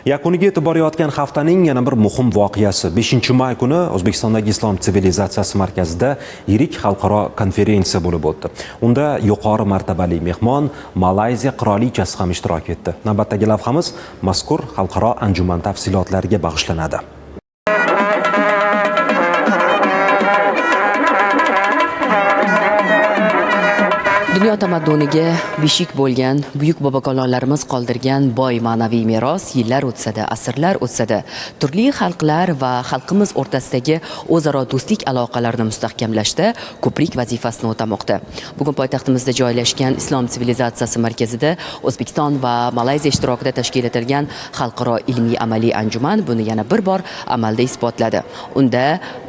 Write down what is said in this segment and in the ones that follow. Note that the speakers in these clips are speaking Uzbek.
Yakuniga yetib borayotgan haftaning yana bir muhim voqeasi 5-may kuni O'zbekistondagi Islom sivilizatsiyasi markazida yirik xalqaro konferensiya bo'lib o'tdi. Unda yuqori martabali mehmon Malayziya qirolichasi ham ishtirok etdi. Navbatdagi lavhamiz mazkur xalqaro anjuman tafsilotlariga bag'ishlanadi. Dunyo tamadduniga beshik bo'lgan buyuk bobokalonlarimiz qoldirgan boy ma'naviy meros yillar o'tsa-da, asrlar o'tsa-da, turli xalqlar va xalqimiz o'rtasidagi o'zaro do'stlik aloqalarini mustahkamlashda ko'prik vazifasini o'tamoqda. Bugun poytaxtimizda joylashgan Islom sivilizatsiyasi markazida O'zbekiston va Malayziya ishtirokida tashkil etilgan xalqaro ilmiy amaliy anjuman buni yana bir bor amalda isbotladi. Unda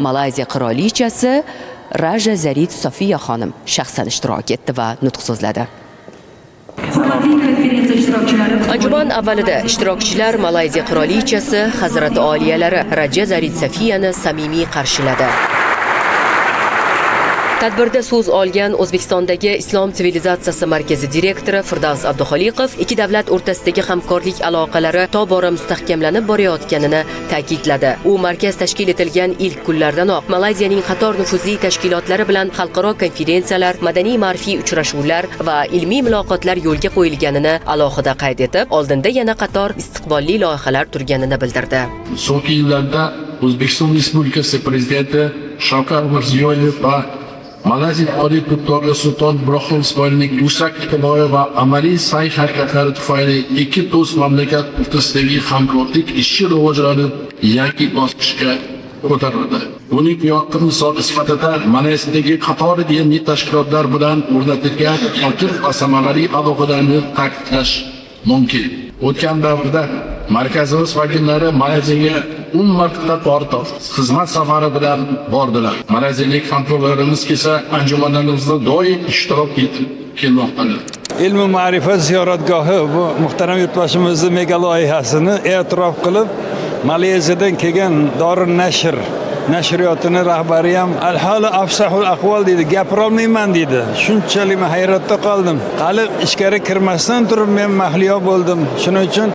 Malayziya qirolichasi Raja Zarid Sofiya xonim shaxsan ishtirok etdi va nutq so'zladi. Anjuman avvalida ishtirokchilar Malayziya qirolichasi Hazrati oliyalari Raja Zarid Sofiyani samimiy qarshiladi. Tadbirda so'z olgan O'zbekistondagi Islom sivilizatsiyasi markazi direktori Firdavs Abduxoliqov ikki davlat o'rtasidagi hamkorlik aloqalari tobora mustahkamlanib borayotganini ta'kidladi. U markaz tashkil etilgan ilk kunlardanoq Malayziyaning qator nufuzli tashkilotlari bilan xalqaro konferensiyalar, madaniy-ma'rifiy uchrashuvlar va ilmiy muloqotlar yo'lga qo'yilganini alohida qayd etib, oldinda yana qator istiqbolli loyihalar turganini bildirdi. So'nggi yillarda O'zbekiston Respublikasi prezidenti Shavkat Mirziyoyev va Malayziya oliy sultoni Sulton Ibrohim Ismoilning yuksak ijtimoiy va amaliy sa'y-harakatlari tufayli ikki do'st mamlakat o'rtasidagi hamkorlik izchil rivojlanib, yangi bosqichga ko'tarildi. Buning yorqin misoli sifatida Malayziyadagi qator diniy tashkilotlar bilan o'rnatilgan aktiv va samarali aloqalarni ta'kidlash mumkin. O'tgan davrda markazimiz vakillari Malayziyaga 10 marta borib, xizmat safari bilan bordilar. Malayziyalik hamkorlarimiz esa anjumanlarimizda doim ishtirok etib kelmoqdalar. Ilm-u ma'rifat ziyoratgohi bu muhtaram yurtboshimizning mega loyihasini e'tirof qilib, Malayziyadan kelgan Dorun nashriyotini rahbari ham al-hali afsahul aqval dedi, gapirolmayman dedi. Shunchalik men hayratda qoldim. Hali ichkari kirmasdan turib men mahliyo bo'ldim. Shuning uchun